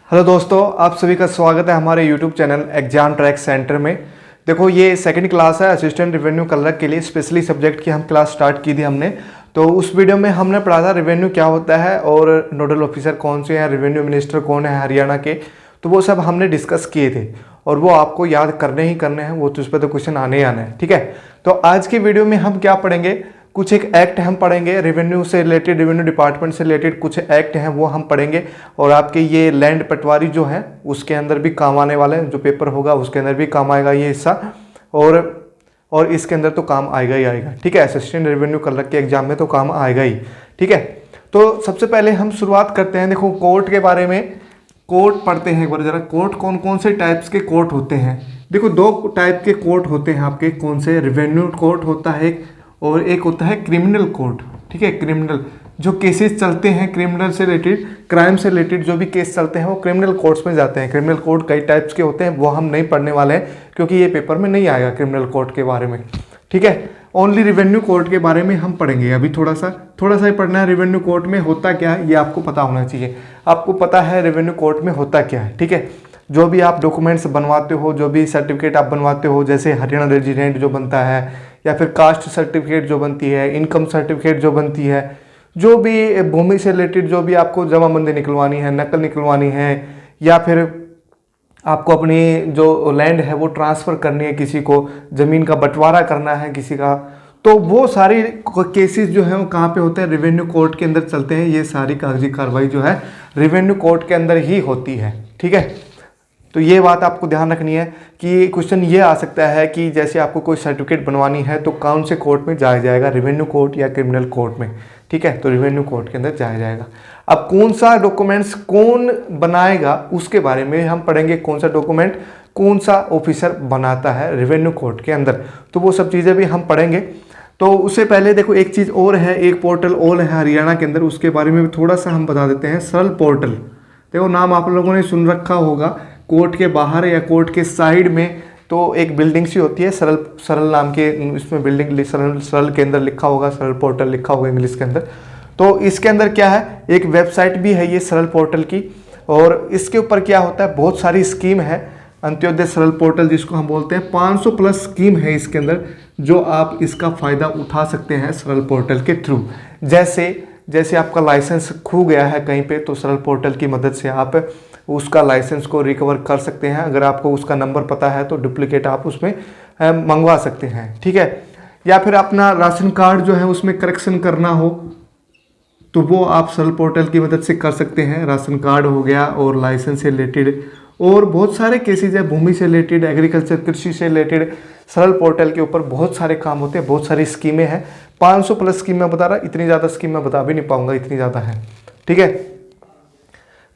Hello दोस्तों, आप सभी का स्वागत है हमारे YouTube channel exam track centre में। देखो, ये सेकंड क्लास है असिस्टेंट रेवेन्यू क्लर्क के लिए स्पेशली सब्जेक्ट की हम क्लास स्टार्ट की थी हमने। तो उस वीडियो में हमने पढ़ा था रेवेन्यू क्या होता है और नोडल ऑफिसर कौन से हैं, रेवेन्यू मिनिस्टर कौन है हरियाणा के। तो वो सब हमने डिस्कस किए थे और वो आपको याद करने ही करने हैं, वो तो उस पर तो क्वेश्चन आने ही आने हैं। ठीक है, तो आज की वीडियो में हम क्या पढ़ेंगे, कुछ एक एक्ट हम पढ़ेंगे रेवेन्यू से रिलेटेड, रेवेन्यू डिपार्टमेंट से रिलेटेड कुछ एक्ट हैं वो हम पढ़ेंगे। और आपके ये लैंड पटवारी जो है उसके अंदर भी काम आने वाले हैं, जो पेपर होगा उसके अंदर भी काम आएगा ये हिस्सा, और इसके अंदर तो काम आएगा ही आएगा। ठीक है, असिस्टेंट रेवेन्यू क्लर्क के एग्जाम में तो काम आएगा ही। ठीक है, तो सबसे पहले हम शुरुआत करते हैं। देखो, कोर्ट के बारे में, कोर्ट पढ़ते हैं एक बार जरा। कोर्ट कौन कौन से टाइप्स के कोर्ट होते हैं। देखो, दो टाइप के कोर्ट होते हैं आपके। कौन से, रेवेन्यू कोर्ट होता है एक, और एक होता है क्रिमिनल कोर्ट। ठीक है, क्रिमिनल जो केसेस चलते हैं क्रिमिनल से रिलेटेड, क्राइम से रिलेटेड जो भी केस चलते हैं वो क्रिमिनल कोर्ट्स में जाते हैं। क्रिमिनल कोर्ट कई टाइप्स के होते हैं, वो हम नहीं पढ़ने वाले हैं क्योंकि ये पेपर में नहीं आएगा क्रिमिनल कोर्ट के बारे में। ठीक है, ओनली रेवेन्यू कोर्ट के बारे में हम पढ़ेंगे अभी। थोड़ा सा ही पढ़ना है। रेवेन्यू कोर्ट में होता क्या है ये आपको पता होना चाहिए। आपको पता है रेवेन्यू कोर्ट में होता क्या है। ठीक है, जो भी आप डॉक्यूमेंट्स बनवाते हो, जो भी सर्टिफिकेट आप बनवाते हो, जैसे हरियाणा रेजिडेंट जो बनता है, या फिर कास्ट सर्टिफिकेट जो बनती है, इनकम सर्टिफिकेट जो बनती है, जो भी भूमि से रिलेटेड जो भी आपको जमाबंदी निकलवानी है, नकल निकलवानी है, या फिर आपको अपनी जो लैंड है वो ट्रांसफ़र करनी है, किसी को ज़मीन का बंटवारा करना है किसी का, तो वो सारी केसेस जो है वो कहाँ पे होते हैं, रेवेन्यू कोर्ट के अंदर चलते हैं। ये सारी कागजी कार्रवाई जो है रेवेन्यू कोर्ट के अंदर ही होती है। ठीक है, तो ये बात आपको ध्यान रखनी है कि क्वेश्चन ये आ सकता है कि जैसे आपको कोई सर्टिफिकेट बनवानी है तो कौन से कोर्ट में जाया जाएगा, रेवेन्यू कोर्ट या क्रिमिनल कोर्ट में। ठीक है, तो रेवेन्यू कोर्ट के अंदर जाया जाएगा। अब कौन सा डॉक्यूमेंट्स कौन बनाएगा उसके बारे में हम पढ़ेंगे। कौन सा डॉक्यूमेंट कौन सा ऑफिसर बनाता है रेवेन्यू कोर्ट के अंदर, तो वो सब चीज़ें भी हम पढ़ेंगे। तो उससे पहले देखो, एक चीज़ और है, एक पोर्टल और है हरियाणा के अंदर, उसके बारे में भी थोड़ा सा हम बता देते हैं। सरल पोर्टल, देखो नाम आप लोगों ने सुन रखा होगा। कोर्ट के बाहर या कोर्ट के साइड में तो एक बिल्डिंग सी होती है, सरल नाम के, इसमें बिल्डिंग सरल के अंदर लिखा होगा, सरल पोर्टल लिखा होगा इंग्लिश के अंदर। तो इसके अंदर क्या है, एक वेबसाइट भी है ये सरल पोर्टल की, और इसके ऊपर क्या होता है, बहुत सारी स्कीम है। अंत्योदय सरल पोर्टल जिसको हम बोलते हैं, 500 प्लस स्कीम है इसके अंदर, जो आप इसका फ़ायदा उठा सकते हैं सरल पोर्टल के थ्रू। जैसे आपका लाइसेंस खो गया है कहीं पे, तो सरल पोर्टल की मदद से आप उसका लाइसेंस को रिकवर कर सकते हैं। अगर आपको उसका नंबर पता है तो डुप्लीकेट आप उसमें मंगवा सकते हैं। ठीक है, या फिर अपना राशन कार्ड जो है उसमें करेक्शन करना हो तो वो आप सरल पोर्टल की मदद से कर सकते हैं। राशन कार्ड हो गया, और लाइसेंस से रिलेटेड और बहुत सारे केसेज है, भूमि से रिलेटेड, एग्रीकल्चर कृषि से रिलेटेड। सरल पोर्टल के ऊपर बहुत सारे काम होते हैं, बहुत सारी स्कीमें हैं। 500 प्लस स्कीम मैं बता रहा, इतनी ज़्यादा स्कीम मैं बता भी नहीं पाऊंगा, इतनी ज़्यादा है। ठीक है,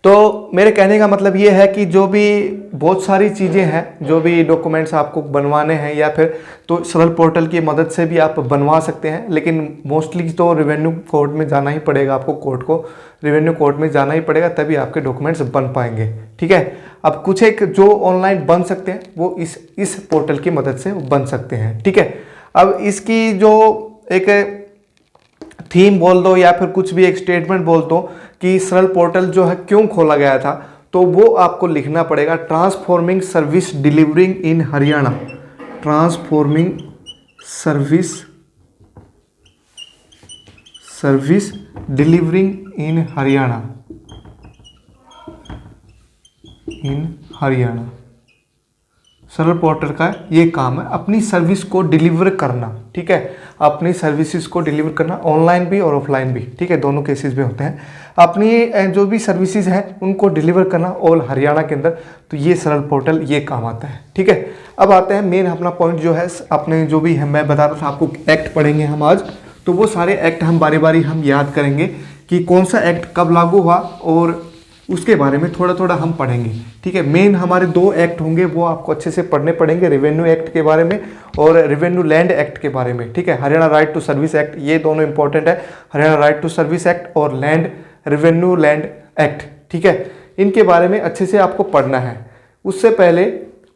तो मेरे कहने का मतलब ये है कि जो भी बहुत सारी चीज़ें हैं, जो भी डॉक्यूमेंट्स आपको बनवाने हैं, या फिर तो सरल पोर्टल की मदद से भी आप बनवा सकते हैं। लेकिन मोस्टली तो रेवेन्यू कोर्ट में जाना ही पड़ेगा आपको, रेवेन्यू कोर्ट में जाना ही पड़ेगा, तभी आपके डॉक्यूमेंट्स बन पाएंगे। ठीक है, अब कुछ एक जो ऑनलाइन बन सकते हैं वो इस पोर्टल की मदद से बन सकते हैं। ठीक है, अब इसकी जो एक थीम बोल दो या फिर कुछ भी एक स्टेटमेंट बोल दो कि सरल पोर्टल जो है क्यों खोला गया था, तो वो आपको लिखना पड़ेगा। ट्रांसफॉर्मिंग सर्विस डिलीवरिंग इन हरियाणा, ट्रांसफॉर्मिंग सर्विस डिलीवरिंग इन हरियाणा। सरल पोर्टल का ये काम है, अपनी सर्विस को डिलीवर करना। ठीक है, अपनी सर्विसेज को डिलीवर करना, ऑनलाइन भी और ऑफलाइन भी। ठीक है, दोनों केसेस में होते हैं। अपनी जो भी सर्विसेज हैं उनको डिलीवर करना ऑल हरियाणा के अंदर, तो ये सरल पोर्टल ये काम आता है। ठीक है, अब आते हैं मेन अपना पॉइंट जो है, अपने जो भी है मैं बता रहा था आपको, एक्ट पढ़ेंगे हम आज। तो वो सारे एक्ट हम बारी बारी हम याद करेंगे कि कौन सा एक्ट कब लागू हुआ, और उसके बारे में थोड़ा थोड़ा हम पढ़ेंगे। ठीक है, मेन हमारे 2 एक्ट होंगे, वो आपको अच्छे से पढ़ने पड़ेंगे, रेवेन्यू एक्ट के बारे में और रेवेन्यू लैंड एक्ट के बारे में। ठीक है, Haryana right to service act, ये दोनों इंपॉर्टेंट है, Haryana right to service act और रेवेन्यू लैंड एक्ट। ठीक है, इनके बारे में अच्छे से आपको पढ़ना है। उससे पहले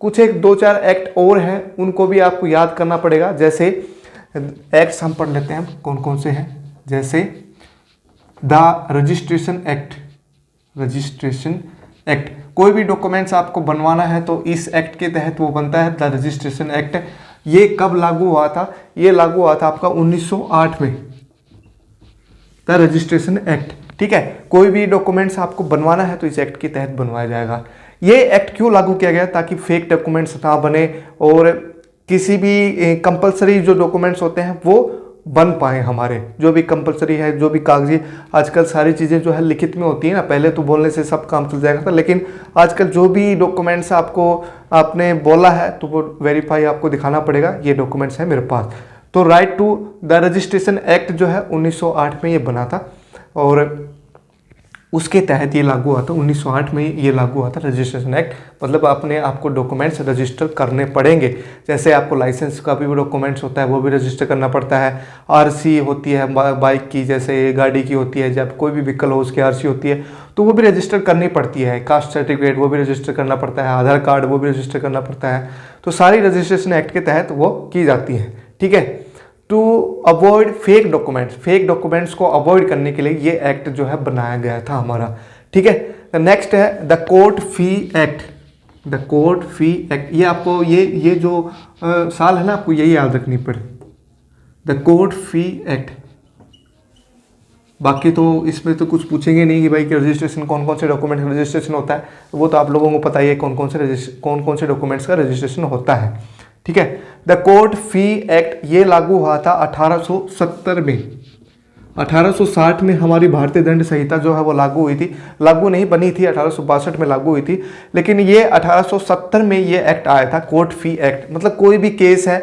कुछ एक 2-4 एक्ट और हैं, उनको भी आपको याद करना पड़ेगा। जैसे एक्ट्स हम पढ़ लेते हैं कौन कौन से हैं, जैसे द रजिस्ट्रेशन एक्ट। कोई भी डॉक्यूमेंट्स आपको बनवाना है तो इस एक्ट के तहत वो बनता है, द रजिस्ट्रेशन एक्ट। ये कब लागू हुआ था? ये लागू हुआ था आपका 1908 में, द रजिस्ट्रेशन एक्ट। ठीक है, कोई भी डॉक्यूमेंट्स आपको बनवाना है तो इस एक्ट के तहत बनवाया जाएगा। ये एक्ट क्यों लागू किया गया? ताकि फेक डॉक्यूमेंट्स ना बने और किसी भी कंपलसरी जो डॉक्यूमेंट्स होते हैं वो बन पाए। हमारे जो भी कंपलसरी है, जो भी कागजी, आजकल सारी चीज़ें जो है लिखित में होती है ना, पहले तो बोलने से सब काम चल जाएगा था, लेकिन आजकल जो भी डॉक्यूमेंट्स आपको आपने बोला है तो वो वेरीफाई आपको दिखाना पड़ेगा, ये डॉक्यूमेंट्स है मेरे पास। तो right to the registration act जो है 1908 में ये बना था और उसके तहत ये लागू हुआ था। 1908 में ये लागू हुआ था रजिस्ट्रेशन एक्ट, मतलब अपने आपको डॉक्यूमेंट्स रजिस्टर करने पड़ेंगे। जैसे आपको लाइसेंस का भी डॉक्यूमेंट्स होता है वो भी रजिस्टर करना पड़ता है, आरसी होती है बाइक की, जैसे गाड़ी की होती है, जब कोई भी व्हीकल हो उसकी आरसी होती है तो वो भी रजिस्टर करनी पड़ती है। कास्ट सर्टिफिकेट वो भी रजिस्टर करना पड़ता है, आधार कार्ड वो भी रजिस्टर करना पड़ता है। तो सारी रजिस्ट्रेशन एक्ट के तहत वो की जाती है। ठीक है, टू अवॉइड फेक डॉक्यूमेंट्स को अवॉइड करने के लिए ये एक्ट जो है बनाया गया था हमारा। ठीक है, नेक्स्ट है the court fee act. The court fee act, ये आपको ये जो साल है ना, आपको यही याद रखनी पड़े, द कोर्ट फी एक्ट। बाकी तो इसमें तो कुछ पूछेंगे नहीं कि भाई कि रजिस्ट्रेशन कौन कौन से डॉक्यूमेंट का रजिस्ट्रेशन होता है, वो तो आप लोगों को पता ही है कौन कौन से डॉक्यूमेंट्स का रजिस्ट्रेशन होता है। ठीक है, द कोर्ट फी एक्ट ये लागू हुआ था 1870 में। 1860 में हमारी भारतीय दंड संहिता जो है वो लागू हुई थी, लागू नहीं बनी थी, 1862 में लागू हुई थी, लेकिन ये 1870 में ये एक्ट आया था, कोर्ट फी एक्ट। मतलब कोई भी केस है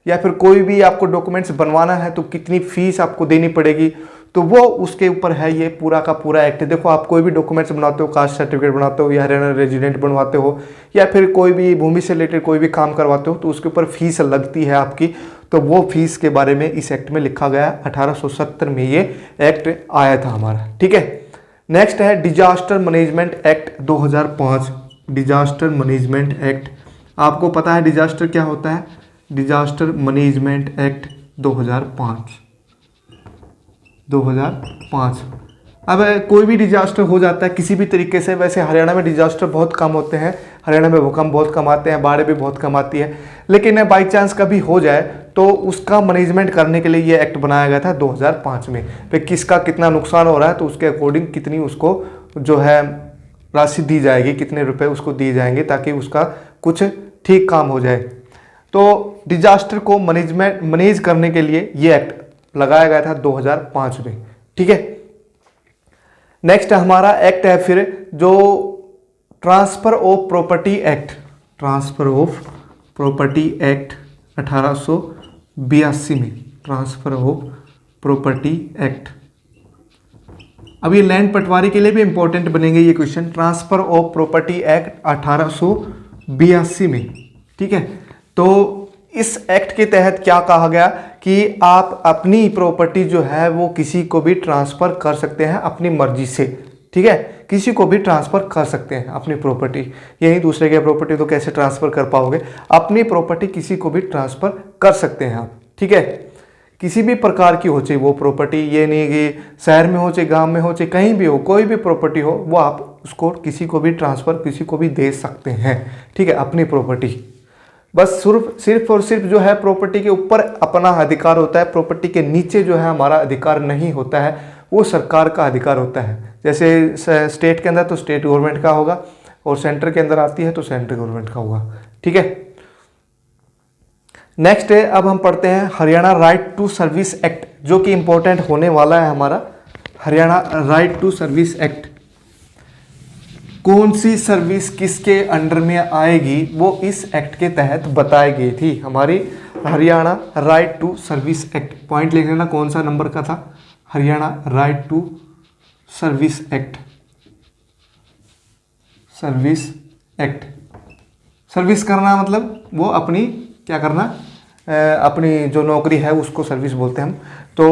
या फिर कोई भी आपको डॉक्यूमेंट्स बनवाना है तो कितनी फीस आपको देनी पड़ेगी, तो वो उसके ऊपर है ये पूरा का पूरा एक्ट। देखो, आप कोई भी डॉक्यूमेंट्स बनाते हो, कास्ट सर्टिफिकेट बनाते हो या हरियाणा रेजिडेंट बनवाते हो या फिर कोई भी भूमि से रिलेटेड कोई भी काम करवाते हो तो उसके ऊपर फीस लगती है आपकी, तो वो फीस के बारे में इस एक्ट में लिखा गया। 1870 में ये एक्ट आया था हमारा। ठीक है, नेक्स्ट है disaster management act 2005। Disaster management act, आपको पता है डिजास्टर क्या होता है? Disaster management act 2005। अब कोई भी डिजास्टर हो जाता है किसी भी तरीके से, वैसे हरियाणा में डिजास्टर बहुत कम होते हैं, हरियाणा में भूकंप बहुत कम आते हैं, बाढ़ भी बहुत कम आती है, लेकिन बाई चांस कभी हो जाए तो उसका मैनेजमेंट करने के लिए ये एक्ट बनाया गया था 2005 में। फिर किसका कितना नुकसान हो रहा है तो उसके अकॉर्डिंग कितनी उसको जो है राशि दी जाएगी, कितने रुपए उसको दिए जाएंगे ताकि उसका कुछ ठीक काम हो जाए। तो डिजास्टर को मैनेज करने के लिए ये एक्ट लगाया गया था 2005 में। ठीक है, नेक्स्ट हमारा एक्ट है फिर जो transfer of property act. Transfer of property act 1882 में, ट्रांसफर ऑफ प्रॉपर्टी एक्ट। अब ये लैंड पटवारी के लिए भी इंपॉर्टेंट बनेंगे ये question. Transfer of property act 1882 में। ठीक है, तो इस एक्ट के तहत क्या कहा गया कि आप अपनी प्रॉपर्टी जो है वो किसी को भी ट्रांसफ़र कर सकते हैं अपनी मर्जी से। ठीक है, किसी को भी ट्रांसफ़र कर सकते हैं अपनी प्रॉपर्टी, यही दूसरे के प्रॉपर्टी तो कैसे ट्रांसफ़र कर पाओगे? अपनी प्रॉपर्टी किसी को भी ट्रांसफ़र कर सकते हैं आप। ठीक है, किसी भी प्रकार की हो, चाहे वो प्रॉपर्टी, ये नहीं कि शहर में हो चाहे गाँव में हो चाहे कहीं भी हो, कोई भी प्रॉपर्टी हो वो आप उसको किसी को भी ट्रांसफ़र किसी को भी दे सकते हैं। ठीक है, अपनी प्रॉपर्टी, बस सिर्फ और सिर्फ जो है प्रॉपर्टी के ऊपर अपना अधिकार होता है, प्रॉपर्टी के नीचे जो है हमारा अधिकार नहीं होता है, वो सरकार का अधिकार होता है। जैसे स्टेट के अंदर तो स्टेट गवर्नमेंट का होगा और सेंटर के अंदर आती है तो सेंट्रल गवर्नमेंट का होगा। ठीक है, नेक्स्ट है, अब हम पढ़ते हैं Haryana right to service act, जो कि इंपॉर्टेंट होने वाला है हमारा। Haryana right to service act, कौन सी सर्विस किसके अंडर में आएगी वो इस एक्ट के तहत बताई गई थी। हमारी Haryana right to service act, point लिख लेना कौन सा नंबर का था। Haryana right to service act, service act. Service करना मतलब वो अपनी क्या करना, अपनी जो नौकरी है उसको सर्विस बोलते हैं हम। तो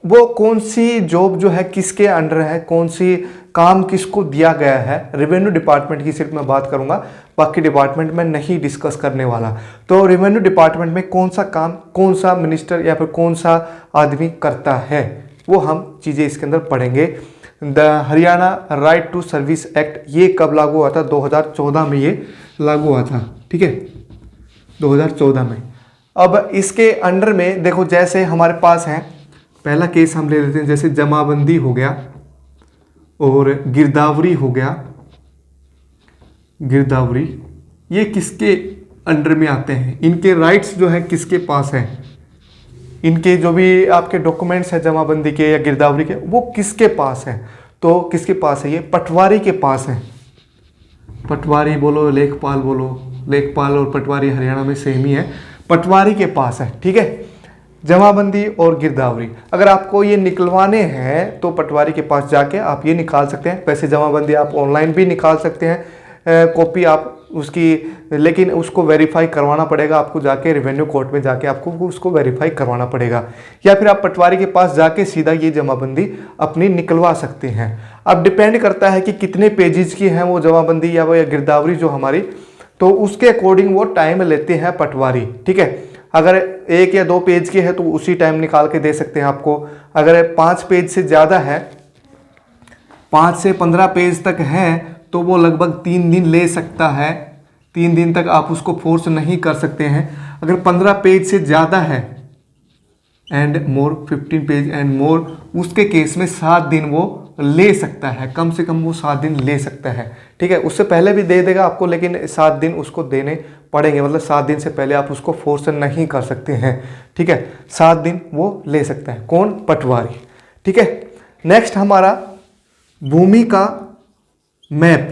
वो कौन सी जॉब जो है किसके अंडर है, कौन सी काम किसको दिया गया है। रेवेन्यू डिपार्टमेंट की सिर्फ मैं बात करूंगा, बाकी डिपार्टमेंट में नहीं डिस्कस करने वाला। तो रेवेन्यू डिपार्टमेंट में कौन सा काम कौन सा मिनिस्टर या फिर कौन सा आदमी करता है वो हम चीज़ें इसके अंदर पढ़ेंगे। The Haryana right to service act, ये कब लागू हुआ था? 2014 में ये लागू हुआ था, ठीक है, 2014 में। अब इसके अंडर में देखो, जैसे हमारे पास है, पहला केस हम ले लेते हैं, जैसे जमाबंदी हो गया और गिरदावरी हो गया। गिरदावरी ये किसके अंडर में आते हैं? इनके राइट्स जो है किसके पास है? इनके जो भी आपके डॉक्यूमेंट्स हैं जमाबंदी के या गिरदावरी के, वो किसके पास है? तो किसके पास है? ये पटवारी के पास है। पटवारी बोलो, लेखपाल बोलो, लेखपाल और पटवारी हरियाणा में सेम ही है, पटवारी के पास है, ठीक है, जमाबंदी और गिरदावरी। अगर आपको ये निकलवाने हैं तो पटवारी के पास जाके आप ये निकाल सकते हैं। वैसे जमाबंदी आप ऑनलाइन भी निकाल सकते हैं, कॉपी आप उसकी, लेकिन उसको वेरीफाई करवाना पड़ेगा आपको, जाके रेवेन्यू कोर्ट में जाके आपको उसको वेरीफाई करवाना पड़ेगा, या फिर आप पटवारी के पास जाके सीधा ये जमाबंदी अपनी निकलवा सकते हैं। अब डिपेंड करता है कि कितने पेजेस की है वो जमाबंदी या वो गिरदावरी जो हमारी, तो उसके अकॉर्डिंग वो टाइम लेते हैं पटवारी, ठीक है। अगर 1 या 2 पेज की है तो उसी टाइम निकाल के दे सकते हैं आपको। अगर 5 पेज से ज़्यादा है, 5 से 15 पेज तक है, तो वो लगभग 3 दिन ले सकता है। 3 दिन तक आप उसको फोर्स नहीं कर सकते हैं। अगर 15 पेज से ज़्यादा है and more, 15 page and more, उसके केस में 7 दिन वो ले सकता है, कम से कम वो 7 दिन ले सकता है, ठीक है। उससे पहले भी दे देगा आपको, लेकिन 7 दिन उसको देने पड़ेंगे, मतलब 7 दिन से पहले आप उसको फोर्स नहीं कर सकते हैं, ठीक है। 7 दिन वो ले सकता है, कौन? पटवारी, ठीक है। नेक्स्ट हमारा भूमि का मैप।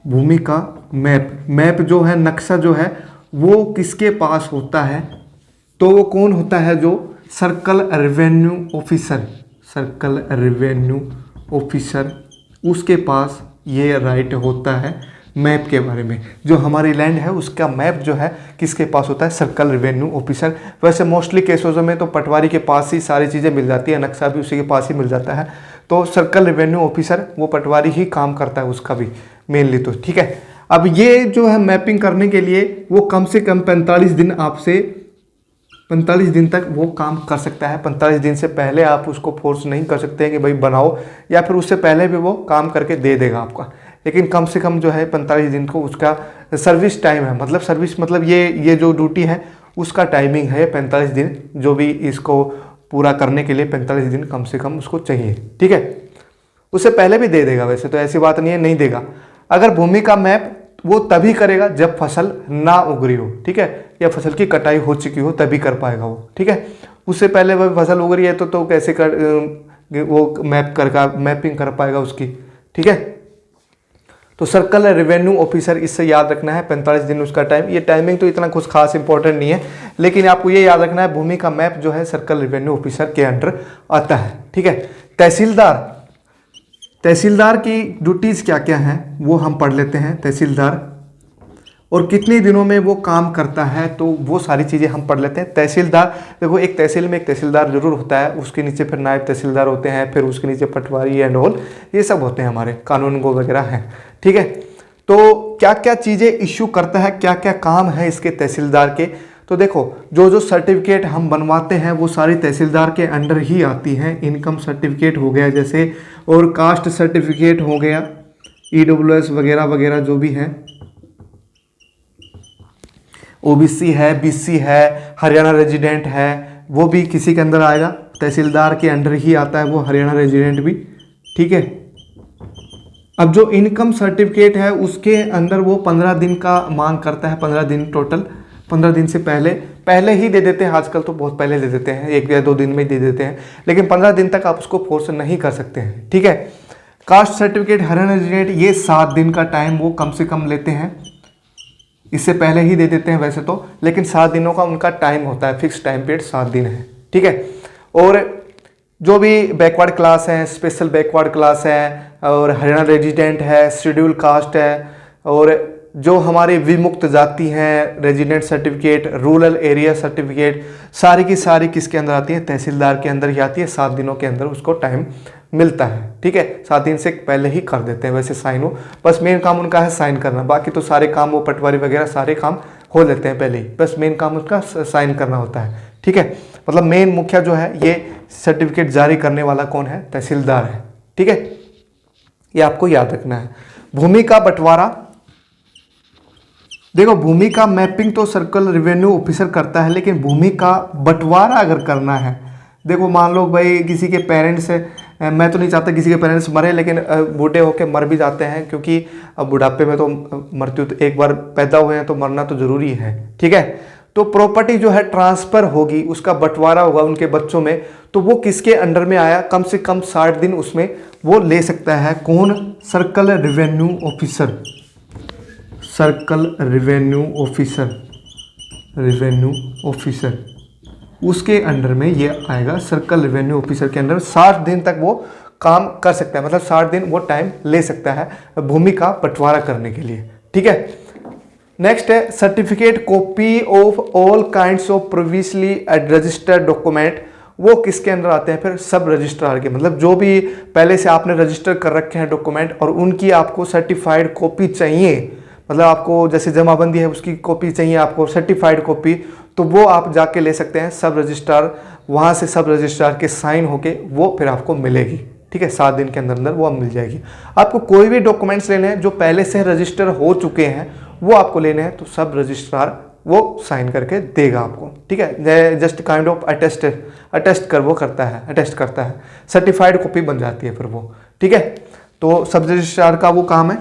भूमि का मैप, मैप जो है, नक्शा जो है, वो किसके पास होता है? तो वो कौन होता है? जो circle revenue officer, circle revenue officer, उसके पास ये राइट होता है मैप के बारे में। जो हमारी लैंड है उसका मैप जो है किसके पास होता है? Circle revenue officer. वैसे मोस्टली केसों में तो पटवारी के पास ही सारी चीज़ें मिल जाती है, नक्शा भी उसी के पास ही मिल जाता है, तो सर्कल रेवेन्यू ऑफिसर वो पटवारी ही काम करता है उसका भी मेनली, तो ठीक है। अब ये जो है मैपिंग करने के लिए वो कम से कम 45 दिन आपसे, 45 दिन तक वो काम कर सकता है। 45 दिन से पहले आप उसको फोर्स नहीं कर सकते हैं कि भाई बनाओ, या फिर उससे पहले भी वो काम करके दे देगा आपका, लेकिन कम से कम जो है 45 दिन को उसका सर्विस टाइम है, मतलब सर्विस मतलब ये जो ड्यूटी है उसका टाइमिंग है 45 दिन, जो भी इसको पूरा करने के लिए 45 दिन कम से कम उसको चाहिए, ठीक है। उससे पहले भी दे देगा, वैसे तो ऐसी बात नहीं है नहीं देगा। अगर भूमि का मैप वो तभी करेगा जब फसल ना उग रही हो, ठीक है, या फसल की कटाई हो चुकी हो, तभी कर पाएगा वो, ठीक है। उससे पहले वह फसल उग रही है तो कैसे वो मैपिंग कर पाएगा उसकी, ठीक है। तो सर्कल रेवेन्यू ऑफिसर, इससे याद रखना है 45 दिन उसका टाइम। ये टाइमिंग तो इतना कुछ खास इंपॉर्टेंट नहीं है, लेकिन आपको ये याद रखना है भूमि का मैप जो है सर्कल रेवेन्यू ऑफिसर के अंडर आता है, ठीक है। तहसीलदार, तहसीलदार की ड्यूटीज क्या क्या हैं वो हम पढ़ लेते हैं। तहसीलदार और कितने दिनों में वो काम करता है, तो वो सारी चीज़ें हम पढ़ लेते हैं। तहसीलदार, देखो एक तहसील में एक तहसीलदार जरूर होता है, उसके नीचे फिर नायब तहसीलदार होते हैं, फिर उसके नीचे पटवारी एंड ऑल, ये सब होते हैं हमारे कानून गो वगैरह हैं, ठीक है। तो क्या क्या चीज़ें इश्यू करता है, क्या क्या काम है इसके तहसीलदार के, तो देखो जो सर्टिफिकेट हम बनवाते हैं वो सारी तहसीलदार के अंडर ही आती हैं। इनकम सर्टिफिकेट हो गया जैसे, और कास्ट सर्टिफिकेट हो गया, EWS वगैरह वगैरह जो भी हैं, OBC है, BC है, हरियाणा रेजिडेंट है, वो भी किसी के अंदर आएगा, तहसीलदार के अंडर ही आता है वो हरियाणा रेजिडेंट भी, ठीक है। अब जो इनकम सर्टिफिकेट है उसके अंदर वो 15 दिन का मांग करता है, 15 दिन टोटल, 15 दिन से पहले ही दे देते हैं, आजकल तो बहुत पहले दे देते हैं, 1 या 2 दिन में ही दे देते हैं, लेकिन 15 दिन तक आप उसको फोर्स नहीं कर सकते हैं, ठीक है। कास्ट सर्टिफिकेट हरियाणा रेजिडेंट, ये 7 दिन का टाइम वो कम से कम लेते हैं, इससे पहले ही दे देते हैं वैसे तो, लेकिन 7 दिनों का उनका टाइम होता है, फिक्स टाइम पीरियड 7 दिन है, ठीक है। और जो भी बैकवर्ड क्लास है, स्पेशल बैकवर्ड क्लास है, और हरियाणा रेजिडेंट है, शेड्यूल कास्ट है, और जो हमारे विमुक्त जाति हैं, resident certificate, rural area certificate, सारी की सारी किसके अंदर आती है? तहसीलदार के अंदर ही आती है। 7 दिनों के अंदर उसको टाइम मिलता है, ठीक है। 7 दिन से पहले ही कर देते हैं वैसे साइन हो, बस मेन काम उनका है साइन करना, बाकी तो सारे काम वो पटवारी वगैरह सारे काम हो लेते हैं पहले ही, बस मेन काम उसका साइन करना होता है, ठीक है। मतलब मेन मुखिया जो है ये सर्टिफिकेट जारी करने वाला कौन है? तहसीलदार है, ठीक है, ये आपको याद रखना है। भूमि का बंटवारा, देखो भूमि का मैपिंग तो सर्कल रेवेन्यू ऑफिसर करता है, लेकिन भूमि का बंटवारा अगर करना है, देखो मान लो भाई किसी के पेरेंट्स, मैं तो नहीं चाहता किसी के पेरेंट्स मरे, लेकिन बूढ़े होके मर भी जाते हैं, क्योंकि अब बुढ़ापे में तो मृत्यु तो एक बार पैदा हुए हैं तो मरना तो जरूरी है, ठीक है। तो प्रॉपर्टी जो है ट्रांसफर होगी, उसका बंटवारा होगा उनके बच्चों में, तो वो किसके अंडर में आया, कम से कम 60 दिन उसमें वो ले सकता है। कौन? Circle revenue officer, circle revenue officer, revenue officer उसके अंडर में ये आएगा। सर्कल रेवेन्यू ऑफिसर के अंडर 60 दिन तक वो काम कर सकता है, मतलब 60 दिन वो टाइम ले सकता है भूमि का बंटवारा करने के लिए, ठीक है। नेक्स्ट है certificate copy of all kinds of previously registered document, वो किसके अंदर आते हैं फिर? सब रजिस्ट्रार के, मतलब जो भी पहले से आपने रजिस्टर कर रखे हैं डॉक्यूमेंट और उनकी आपको सर्टिफाइड कॉपी चाहिए, मतलब आपको जैसे जमाबंदी है उसकी कॉपी चाहिए आपको, सर्टिफाइड कॉपी, तो वो आप जाके ले सकते हैं सब रजिस्ट्रार, वहाँ से सब रजिस्ट्रार के साइन होके वो फिर आपको मिलेगी, ठीक है। 7 दिन के अंदर अंदर वो मिल जाएगी। आपको कोई भी डॉक्यूमेंट्स लेने हैं जो पहले से रजिस्टर हो चुके हैं वो आपको लेने हैं, तो सब रजिस्ट्रार वो साइन करके देगा आपको, ठीक है। जस्ट काइंड ऑफ अटेस्ट कर वो करता है, अटेस्ट करता है, सर्टिफाइड कॉपी बन जाती है फिर वो, ठीक है। तो सब रजिस्ट्रार का वो काम है।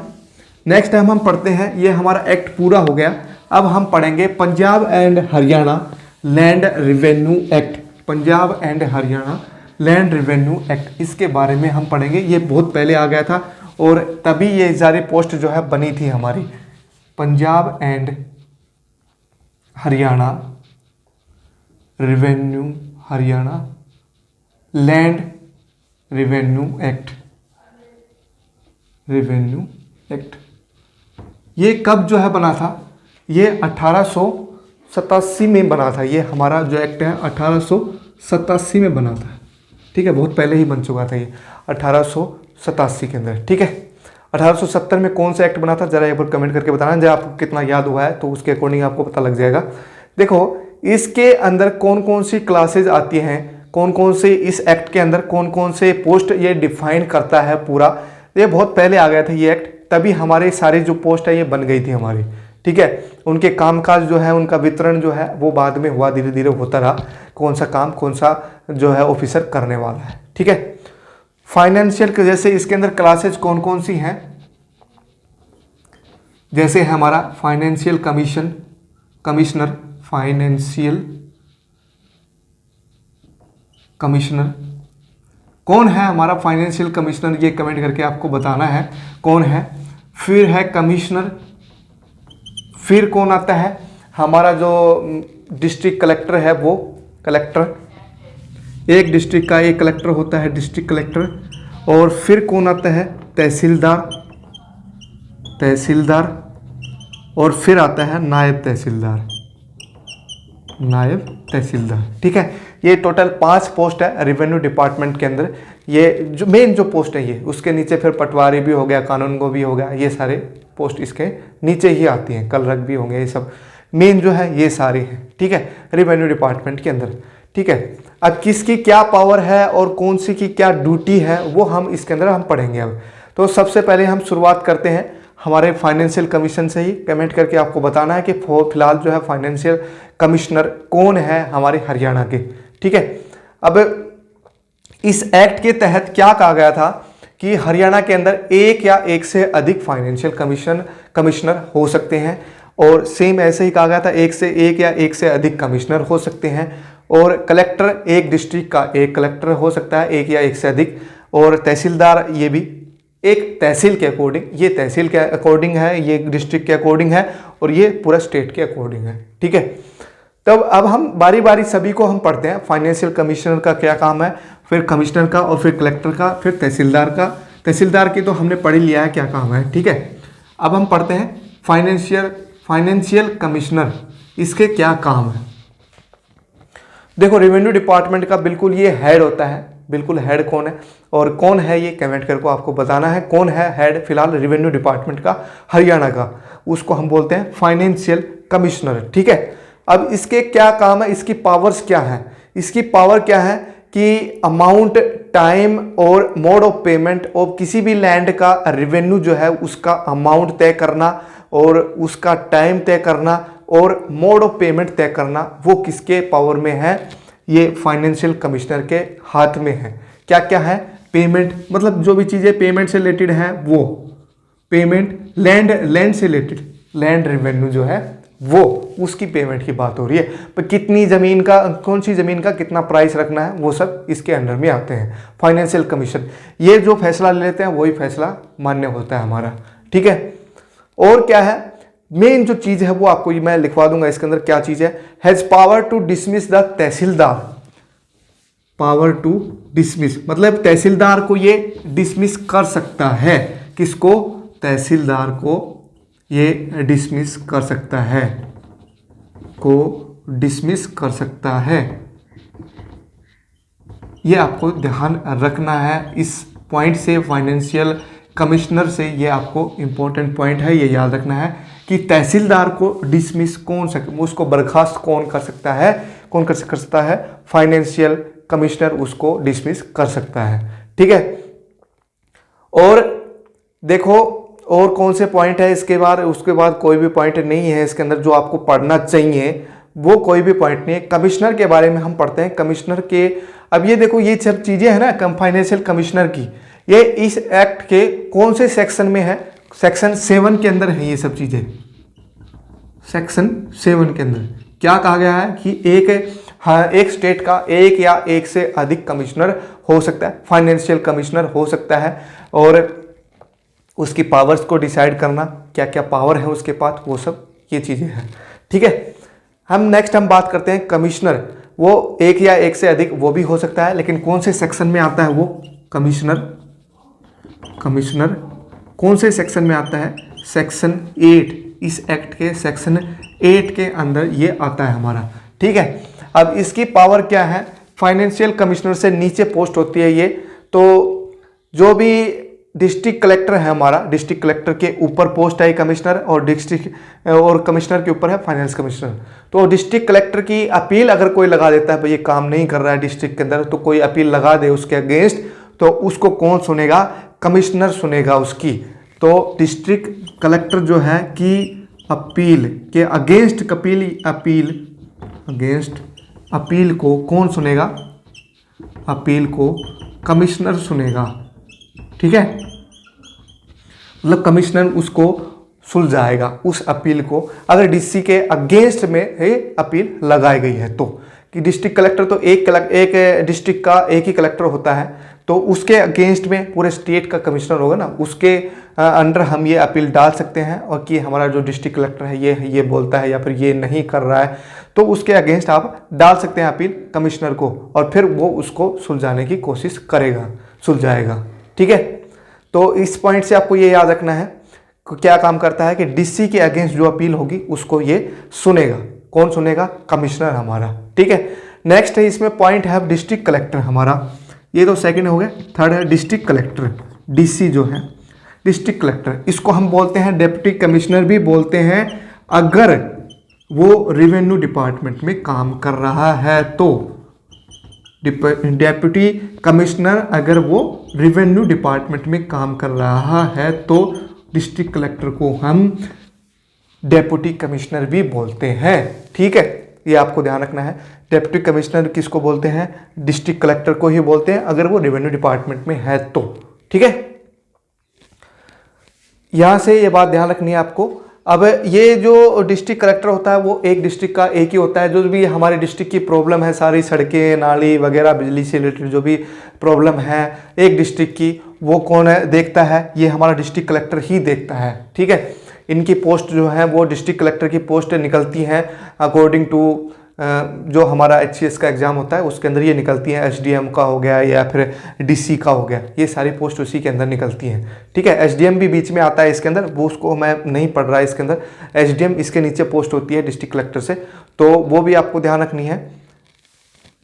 नेक्स्ट टाइम हम पढ़ते हैं, ये हमारा एक्ट पूरा हो गया। अब हम पढ़ेंगे Punjab and Haryana land revenue act, Punjab and Haryana land revenue act, इसके बारे में हम पढ़ेंगे। ये बहुत पहले आ गया था और तभी ये सारी पोस्ट जो है बनी थी हमारी। Punjab and Haryana revenue, Haryana land revenue act, revenue act, ये कब जो है बना था? ये 1887 में बना था। ये हमारा जो एक्ट है 1887 में बना था, ठीक है, बहुत पहले ही बन चुका था ये 1887 के अंदर, ठीक है। 1870 में कौन सा एक्ट बना था जरा एक बार कमेंट करके बताना, जब आपको कितना याद हुआ है तो उसके अकॉर्डिंग आपको पता लग जाएगा। देखो इसके अंदर कौन कौन सी क्लासेज आती हैं, कौन कौन से इस एक्ट के अंदर कौन कौन से पोस्ट ये डिफाइन करता है पूरा, ये बहुत पहले आ गया था ये एक्ट, तभी हमारे सारी जो पोस्ट है ये बन गई थी हमारी, ठीक है। उनके कामकाज जो है उनका वितरण जो है वो बाद में हुआ, धीरे धीरे होता रहा, कौन सा काम कौन सा जो है ऑफिसर करने वाला है, ठीक है। फाइनेंशियल के जैसे इसके अंदर क्लासेज कौन कौन सी हैं, जैसे है हमारा financial commission, commissioner, financial commissioner, कौन है हमारा फाइनेंशियल कमिश्नर, ये कमेंट करके आपको बताना है कौन है। फिर है कमिश्नर, फिर कौन आता है हमारा जो डिस्ट्रिक्ट कलेक्टर है वो कलेक्टर, एक डिस्ट्रिक्ट का एक कलेक्टर होता है डिस्ट्रिक्ट कलेक्टर। और फिर कौन आता है? तहसीलदार, तहसीलदार, और फिर आता है नायब तहसीलदार, नायब तहसीलदार, ठीक है। ये टोटल 5 पोस्ट है रेवेन्यू डिपार्टमेंट के अंदर। ये जो मेन जो पोस्ट है ये, उसके नीचे फिर पटवारी भी हो गया, कानूनगो भी हो गया, ये सारे पोस्ट इसके नीचे ही आती हैं, कलरक भी होंगे, ये सब मेन जो है ये सारे हैं, ठीक है, रेवेन्यू डिपार्टमेंट के अंदर, ठीक है। अब किसकी क्या पावर है और कौन सी की क्या ड्यूटी है वो हम इसके अंदर हम पढ़ेंगे अब। तो सबसे पहले हम शुरुआत करते हैं हमारे फाइनेंशियल कमीशन से ही। कमेंट करके आपको बताना है कि फिलहाल जो है फाइनेंशियल कमिश्नर कौन है हमारे हरियाणा के, ठीक है। अब इस एक्ट के तहत क्या कहा गया था कि हरियाणा के अंदर एक या एक से अधिक फाइनेंशियल कमिश्नर हो सकते हैं, और सेम ऐसे ही कहा गया था एक या एक से अधिक कमिश्नर हो सकते हैं, और कलेक्टर एक डिस्ट्रिक्ट का एक कलेक्टर हो सकता है, एक या एक से अधिक, और तहसीलदार ये भी एक तहसील के अकॉर्डिंग, ये तहसील के अकॉर्डिंग है, ये डिस्ट्रिक्ट के अकॉर्डिंग है, और ये पूरा स्टेट के अकॉर्डिंग है, ठीक है। तब अब हम बारी बारी सभी को हम पढ़ते हैं। फाइनेंशियल कमिश्नर का क्या काम है, फिर कमिश्नर का, और फिर कलेक्टर का, फिर तहसीलदार का। तहसीलदार की तो हमने पढ़ ही लिया है क्या काम है, ठीक है। अब हम पढ़ते हैं फाइनेंशियल कमिश्नर, इसके क्या काम है। देखो रेवेन्यू डिपार्टमेंट का बिल्कुल ये हेड होता है, बिल्कुल हेड कौन है और कौन है ये कमेंट करके आपको बताना है कौन है हेड फिलहाल रेवेन्यू डिपार्टमेंट का हरियाणा का, उसको हम बोलते हैं फाइनेंशियल कमिश्नर, ठीक है। अब इसके क्या काम है, इसकी पावर्स क्या है, इसकी पावर क्या है कि अमाउंट टाइम और मोड ऑफ पेमेंट और किसी भी लैंड का रेवेन्यू जो है उसका अमाउंट तय करना और उसका टाइम तय करना और मोड ऑफ पेमेंट तय करना वो किसके पावर में है? ये फाइनेंशियल कमिश्नर के हाथ में है। क्या क्या है? पेमेंट, मतलब जो भी चीज़ें पेमेंट से रिलेटेड हैं वो पेमेंट, लैंड से रिलेटेड लैंड रेवेन्यू जो है वो उसकी पेमेंट की बात हो रही है। पर कितनी ज़मीन का, कौन सी ज़मीन का कितना प्राइस रखना है वो सब इसके अंडर में आते हैं। फाइनेंशियल कमीशन ये जो फैसला ले लेते हैं वही फैसला मान्य होता है हमारा, ठीक है। और क्या है मेन जो चीज़ है वो आपको मैं लिखवा दूंगा इसके अंदर क्या चीज़ है। Has power to dismiss the tehsildar, power to dismiss मतलब तहसीलदार को ये डिसमिस कर सकता है। किसको? तहसीलदार को ये डिसमिस कर सकता है, को डिसमिस कर सकता है। ये आपको ध्यान रखना है इस पॉइंट से, फाइनेंशियल कमिश्नर से ये आपको इंपॉर्टेंट पॉइंट है, ये याद रखना है कि तहसीलदार को डिसमिस उसको बर्खास्त कौन कर सकता है? कौन कर सकता है? फाइनेंशियल कमिश्नर उसको डिसमिस कर सकता है, ठीक है। और देखो और कौन से पॉइंट है इसके बाद, उसके बाद कोई भी पॉइंट नहीं है इसके अंदर जो आपको पढ़ना चाहिए, वो कोई भी पॉइंट नहीं है। कमिश्नर के बारे में हम पढ़ते हैं, कमिश्नर के, अब ये देखो ये सब चीज़ें हैं ना फाइनेंशियल कमिश्नर की, ये इस एक्ट के कौन से सेक्शन में है? सेक्शन 7 के अंदर है ये सब चीज़ें। सेक्शन 7 के अंदर क्या कहा गया है कि एक स्टेट का एक या एक से अधिक कमिश्नर हो सकता है, फाइनेंशियल कमिश्नर हो सकता है, और उसकी पावर्स को डिसाइड करना, क्या क्या पावर है उसके पास, वो सब ये चीज़ें हैं, ठीक है। हम बात करते हैं कमिश्नर, वो एक या एक से अधिक वो भी हो सकता है, लेकिन कौन से सेक्शन में आता है वो कमिश्नर कौन से सेक्शन में आता है? सेक्शन 8, इस एक्ट के सेक्शन 8 के अंदर ये आता है हमारा, ठीक है। अब इसकी पावर क्या है? फाइनेंशियल कमिश्नर से नीचे पोस्ट होती है ये, तो जो भी डिस्ट्रिक्ट कलेक्टर है हमारा, डिस्ट्रिक्ट कलेक्टर के ऊपर पोस्ट है कमिश्नर, और कमिश्नर के ऊपर है फाइनेंस कमिश्नर। तो डिस्ट्रिक्ट कलेक्टर की अपील अगर कोई लगा देता है भाई ये काम नहीं कर रहा है डिस्ट्रिक्ट के अंदर, तो कोई अपील लगा दे उसके अगेंस्ट, तो उसको कौन सुनेगा? कमिश्नर सुनेगा उसकी। तो डिस्ट्रिक्ट कलेक्टर जो है कि अपील के अगेंस्ट अपील को कौन सुनेगा? अपील को कमिश्नर सुनेगा, ठीक है। मतलब कमिश्नर उसको सुलझाएगा उस अपील को, अगर डीसी के अगेंस्ट में अपील लगाई गई है तो। कि डिस्ट्रिक्ट कलेक्टर तो एक डिस्ट्रिक्ट का एक ही कलेक्टर होता है, तो उसके अगेंस्ट में पूरे स्टेट का कमिश्नर होगा ना, उसके अंडर हम ये अपील डाल सकते हैं, और कि हमारा जो डिस्ट्रिक्ट कलेक्टर है ये बोलता है या फिर ये नहीं कर रहा है, तो उसके अगेंस्ट आप डाल सकते हैं अपील कमिश्नर को, और फिर वो उसको सुलझाने की कोशिश करेगा, सुलझाएगा, ठीक है। तो इस पॉइंट से आपको ये याद रखना है क्या काम करता है कि डीसी के अगेंस्ट जो अपील होगी उसको ये सुनेगा। कौन सुनेगा? कमिश्नर हमारा, ठीक है। नेक्स्ट है इसमें पॉइंट है डिस्ट्रिक्ट कलेक्टर हमारा, ये तो सेकंड हो गया। थर्ड है डिस्ट्रिक्ट कलेक्टर, डीसी जो है डिस्ट्रिक्ट कलेक्टर, इसको हम बोलते हैं डिप्टी कमिश्नर भी बोलते हैं अगर वो रेवेन्यू डिपार्टमेंट में काम कर रहा है तो। डेप्यूटी कमिश्नर अगर वो रेवेन्यू डिपार्टमेंट में काम कर रहा है तो डिस्ट्रिक्ट कलेक्टर को हम डेप्यूटी कमिश्नर भी बोलते हैं, ठीक है। ये आपको ध्यान रखना है, डेप्यूटी कमिश्नर किसको बोलते हैं? डिस्ट्रिक्ट कलेक्टर को ही बोलते हैं अगर वो रेवेन्यू डिपार्टमेंट में है तो, ठीक है। यहां से ये बात ध्यान रखनी है आपको। अब ये जो डिस्ट्रिक्ट कलेक्टर होता है वो एक डिस्ट्रिक्ट का एक ही होता है। जो भी हमारे डिस्ट्रिक्ट की प्रॉब्लम है, सारी सड़कें, नाली वगैरह, बिजली से रिलेटेड जो भी प्रॉब्लम है एक डिस्ट्रिक्ट की, वो कौन है देखता है? ये हमारा डिस्ट्रिक्ट कलेक्टर ही देखता है, ठीक है। इनकी पोस्ट जो है वो डिस्ट्रिक्ट कलेक्टर की पोस्ट निकलती हैं अकॉर्डिंग टू जो हमारा HCS का एग्ज़ाम होता है उसके अंदर ये निकलती हैं। SDM का हो गया या फिर DC का हो गया, ये सारी पोस्ट उसी के अंदर निकलती हैं, ठीक है। SDM भी बीच में आता है इसके अंदर, वो उसको मैं नहीं पढ़ रहा है इसके अंदर। SDM इसके नीचे पोस्ट होती है डिस्ट्रिक्ट कलेक्टर से, तो वो भी आपको ध्यान रखनी है।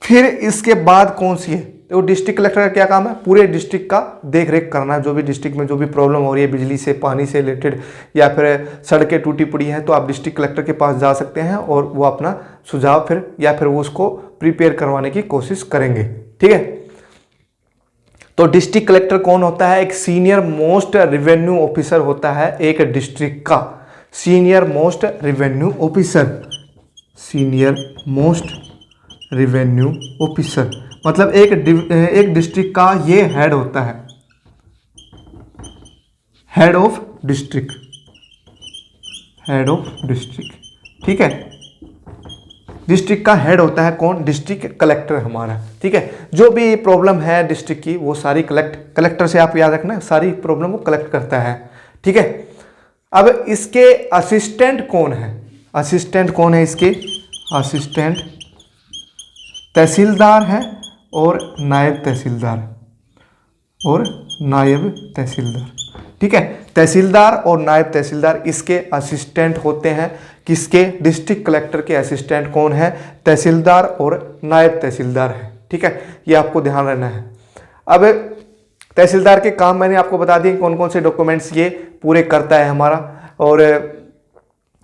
फिर इसके बाद कौन सी है? तो डिस्ट्रिक्ट कलेक्टर का क्या काम है? पूरे डिस्ट्रिक्ट का देख रेख करना। जो भी डिस्ट्रिक्ट में जो भी प्रॉब्लम हो रही है बिजली से, पानी से रिलेटेड, या फिर सड़कें टूटी पड़ी हैं, तो आप डिस्ट्रिक्ट कलेक्टर के पास जा सकते हैं और वो अपना सुझाव फिर या फिर वो उसको प्रिपेयर करवाने की कोशिश करेंगे, ठीक है। तो डिस्ट्रिक्ट कलेक्टर कौन होता है? एक सीनियर मोस्ट रेवेन्यू ऑफिसर होता है एक डिस्ट्रिक्ट का, senior most revenue officer, senior most revenue officer मतलब एक डिस्ट्रिक्ट का ये हेड होता है, head of district, head of district, ठीक है। डिस्ट्रिक्ट का हेड होता है कौन? डिस्ट्रिक्ट कलेक्टर हमारा, ठीक है। जो भी प्रॉब्लम है डिस्ट्रिक्ट की वो सारी कलेक्टर से आप याद रखना, सारी प्रॉब्लम को कलेक्ट करता है, ठीक है। अब इसके असिस्टेंट कौन है? असिस्टेंट कौन है इसके? असिस्टेंट तहसीलदार है और नायब तहसीलदार, और नायब तहसीलदार, ठीक है। तहसीलदार और नायब तहसीलदार इसके असिस्टेंट होते हैं। किसके? डिस्ट्रिक्ट कलेक्टर के असिस्टेंट कौन है? तहसीलदार और नायब तहसीलदार है, ठीक है। ये आपको ध्यान रखना है। अब तहसीलदार के काम मैंने आपको बता दिए कौन कौन से डॉक्यूमेंट्स ये पूरे करता है हमारा, और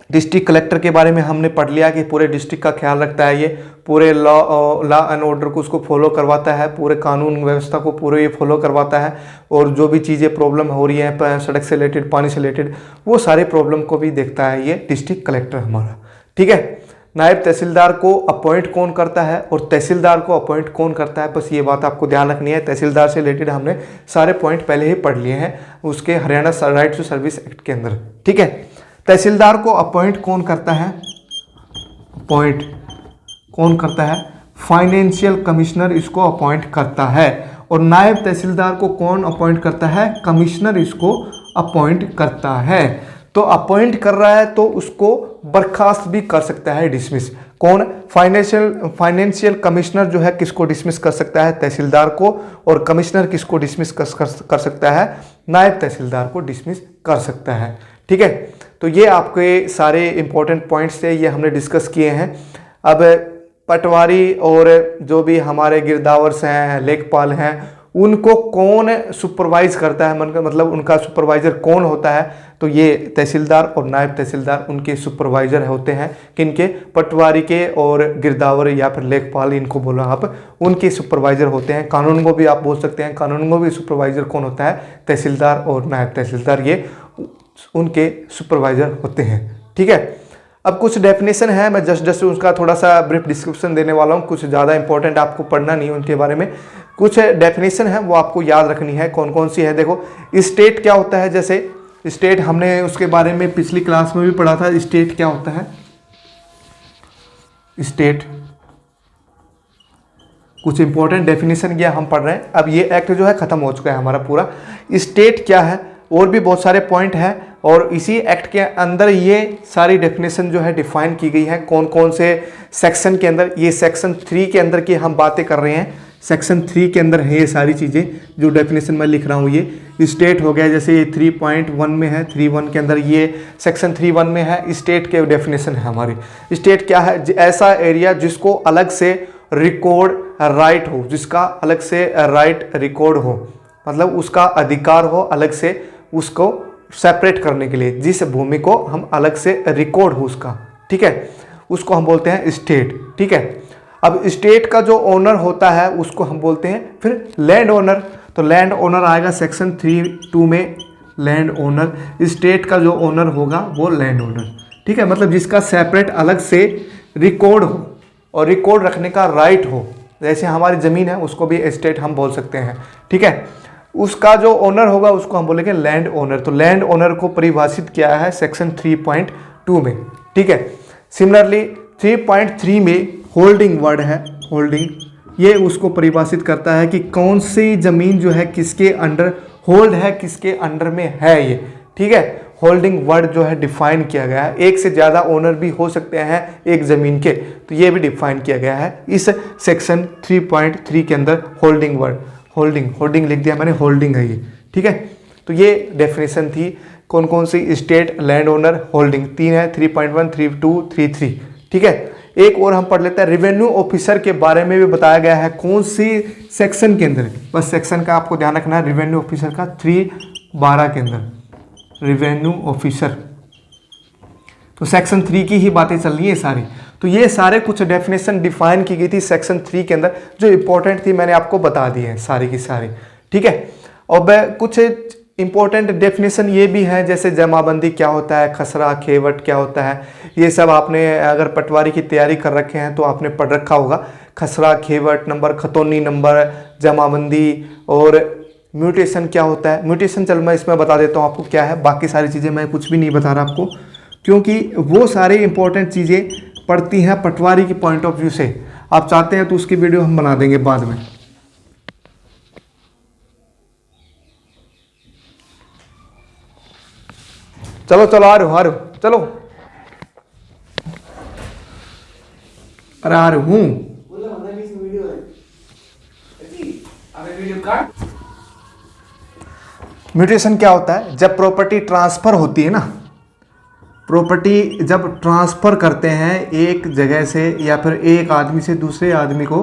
डिस्ट्रिक्ट कलेक्टर के बारे में हमने पढ़ लिया कि पूरे डिस्ट्रिक्ट का ख्याल रखता है, ये पूरे लॉ एंड ऑर्डर को उसको फॉलो करवाता है, पूरे कानून व्यवस्था को पूरे ये फॉलो करवाता है, और जो भी चीज़ें प्रॉब्लम हो रही हैं सड़क से रिलेटेड, पानी से रिलेटेड, वो सारे प्रॉब्लम को भी देखता है ये डिस्ट्रिक्ट कलेक्टर हमारा, ठीक है। नायब तहसीलदार को अपॉइंट कौन करता है और तहसीलदार को अपॉइंट कौन करता है, बस ये बात आपको ध्यान रखनी है। तहसीलदार से रिलेटेड हमने सारे पॉइंट पहले ही पढ़ लिए हैं उसके Haryana right to service act के अंदर, ठीक है। तहसीलदार को अपॉइंट कौन करता है? अपॉइंट कौन करता है? फाइनेंशियल कमिश्नर इसको अपॉइंट करता है। और नायब तहसीलदार को कौन अपॉइंट करता है? कमिश्नर इसको अपॉइंट करता है। तो अपॉइंट कर रहा है तो उसको बर्खास्त भी कर सकता है, डिसमिस। कौन? फाइनेंशियल कमिश्नर जो है किसको डिसमिस कर सकता है? तहसीलदार को। और कमिश्नर किसको डिसमिस कर सकता है? नायब तहसीलदार को डिसमिस कर सकता है, ठीक है। तो ये आपके सारे इंपॉर्टेंट पॉइंट्स थे, ये हमने डिस्कस किए हैं। अब पटवारी और जो भी हमारे गिरदावर्स हैं, लेखपाल हैं, उनको कौन सुपरवाइज करता है? मतलब उनका सुपरवाइजर कौन होता है? तो ये तहसीलदार और नायब तहसीलदार उनके सुपरवाइजर होते हैं। किनके? पटवारी के और गिरदावर या फिर लेखपाल, इनको बोला आप, उनके सुपरवाइजर होते हैं। कानून को भी आप बोल सकते हैं, कानून को भी सुपरवाइजर कौन होता है? तहसीलदार और नायब तहसीलदार, ये उनके सुपरवाइजर होते हैं, ठीक है। अब कुछ डेफिनेशन है, मैं जस्ट उसका थोड़ा सा ब्रीफ डिस्क्रिप्शन देने वाला हूँ, कुछ ज़्यादा इंपॉर्टेंट आपको पढ़ना नहीं है उनके बारे में। कुछ डेफिनेशन है वो आपको याद रखनी है, कौन कौन सी है। देखो, स्टेट क्या होता है? जैसे स्टेट हमने उसके बारे में पिछली क्लास में भी पढ़ा था। स्टेट क्या होता है? स्टेट कुछ इंपॉर्टेंट डेफिनेशन किया हम पढ़ रहे हैं। अब ये एक्ट जो है खत्म हो चुका है हमारा पूरा। स्टेट क्या है, और भी बहुत सारे पॉइंट हैं, और इसी एक्ट के अंदर ये सारी डेफिनेशन जो है डिफाइन की गई है। कौन कौन से सेक्शन के अंदर? ये सेक्शन 3 के अंदर की हम बातें कर रहे हैं। सेक्शन 3 के अंदर है ये सारी चीज़ें जो डेफिनेशन मैं लिख रहा हूँ। ये स्टेट हो गया, जैसे ये 3.1 में है, 3.1 के अंदर ये सेक्शन 3.1 में है, स्टेट के डेफिनेशन है हमारी। स्टेट क्या है? ऐसा एरिया जिसको अलग से रिकॉर्ड राइट हो, जिसका अलग से राइट रिकॉर्ड हो, मतलब उसका अधिकार हो अलग से उसको सेपरेट करने के लिए, जिस भूमि को हम अलग से रिकॉर्ड हो उसका, ठीक है, उसको हम बोलते हैं स्टेट, ठीक है। अब स्टेट का जो ओनर होता है उसको हम बोलते हैं फिर लैंड ओनर। तो लैंड ओनर आएगा सेक्शन 3.2 में, लैंड ओनर। स्टेट का जो ओनर होगा वो लैंड ओनर, ठीक है, मतलब जिसका सेपरेट अलग से रिकॉर्ड हो और रिकॉर्ड रखने का राइट हो। जैसे हमारी ज़मीन है उसको भी एस्टेट हम बोल सकते हैं, ठीक है। उसका जो ओनर होगा उसको हम बोलेंगे लैंड ओनर। तो लैंड ओनर को परिभाषित किया है सेक्शन 3.2 में, ठीक है। सिमिलरली 3.3 में होल्डिंग वर्ड है, होल्डिंग, ये उसको परिभाषित करता है कि कौन सी ज़मीन जो है किसके अंडर होल्ड है, किसके अंडर में है ये, ठीक है। होल्डिंग वर्ड जो है डिफाइन किया गया है। एक से ज़्यादा ओनर भी हो सकते हैं एक ज़मीन के, तो ये भी डिफाइन किया गया है इस सेक्शन 3.3 के अंदर। होल्डिंग वर्ड, होल्डिंग लिख दिया मैंने, होल्डिंग है ये, ठीक है। तो ये डेफिनेशन थी कौन कौन सी? स्टेट, लैंड ओनर, होल्डिंग, 3 है, 3.1, 3.2, 3.3, ठीक है। एक और हम पढ़ लेते हैं, रेवेन्यू ऑफिसर के बारे में भी बताया गया है। कौन सी सेक्शन के अंदर? बस सेक्शन का आपको ध्यान रखना है, रेवेन्यू ऑफिसर का 3.12 के अंदर, रेवेन्यू ऑफिसर। तो सेक्शन 3 की ही बातें चल रही है सारी। तो ये सारे कुछ डेफिनेशन डिफाइन की गई थी सेक्शन 3 के अंदर, जो इंपॉर्टेंट थी मैंने आपको बता दी है सारी की सारी, ठीक है। और कुछ इंपॉर्टेंट डेफिनेशन ये भी है, जैसे जमाबंदी क्या होता है, खसरा खेवट क्या होता है, ये सब आपने अगर पटवारी की तैयारी कर रखे हैं तो आपने पढ़ रखा होगा। खसरा, खेवट नंबर, खतौनी नंबर, जमाबंदी और म्यूटेशन क्या होता है। म्यूटेशन चल मैं इसमें बता देता हूँ आपको क्या है, बाकी सारी चीज़ें मैं कुछ भी नहीं बता रहा आपको, क्योंकि वो सारे इंपॉर्टेंट चीज़ें पढ़ती हैं पटवारी की पॉइंट ऑफ व्यू से। आप चाहते हैं तो उसकी वीडियो हम बना देंगे बाद में। चलो चलो आ रहे हो चलो। अरे आ रहे हूँ। म्यूटेशन क्या होता है, जब प्रॉपर्टी ट्रांसफर होती है ना, प्रॉपर्टी जब ट्रांसफर करते हैं एक जगह से या फिर एक आदमी से दूसरे आदमी को,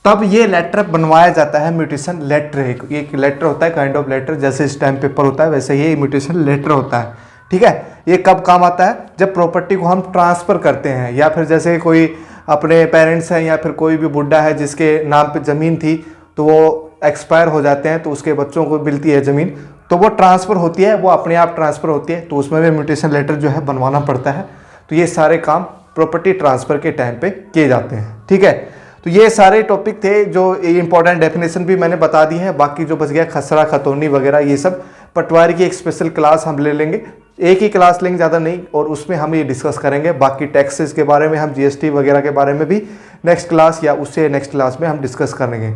तब ये लेटर बनवाया जाता है म्यूटेशन लेटर। एक लेटर होता है, काइंड ऑफ लेटर, जैसे स्टैम्प पेपर होता है वैसे ये म्यूटेशन लेटर होता है। ठीक है, ये कब काम आता है, जब प्रॉपर्टी को हम ट्रांसफर करते हैं, या फिर जैसे कोई अपने पेरेंट्स हैं या फिर कोई भी बुढ़ा है जिसके नाम पे ज़मीन थी तो वो एक्सपायर हो जाते हैं, तो उसके बच्चों को मिलती है ज़मीन, तो वो ट्रांसफ़र होती है, वो अपने आप ट्रांसफ़र होती है, तो उसमें भी म्यूटेशन लेटर जो है बनवाना पड़ता है। तो ये सारे काम प्रॉपर्टी ट्रांसफ़र के टाइम पे किए जाते हैं। ठीक है, तो ये सारे टॉपिक थे, जो इंपॉर्टेंट डेफिनेशन भी मैंने बता दी है। बाकी जो बच गया खसरा खतौनी वगैरह, ये सब पटवारी की एक स्पेशल क्लास हम ले लेंगे, एक ही क्लास लेंगे, ज़्यादा नहीं, और उसमें हम ये डिस्कस करेंगे। बाकी टैक्सेस के बारे में, हम जीएसटी वगैरह के बारे में भी नेक्स्ट क्लास या उससे नेक्स्ट क्लास में हम डिस्कस करेंगे।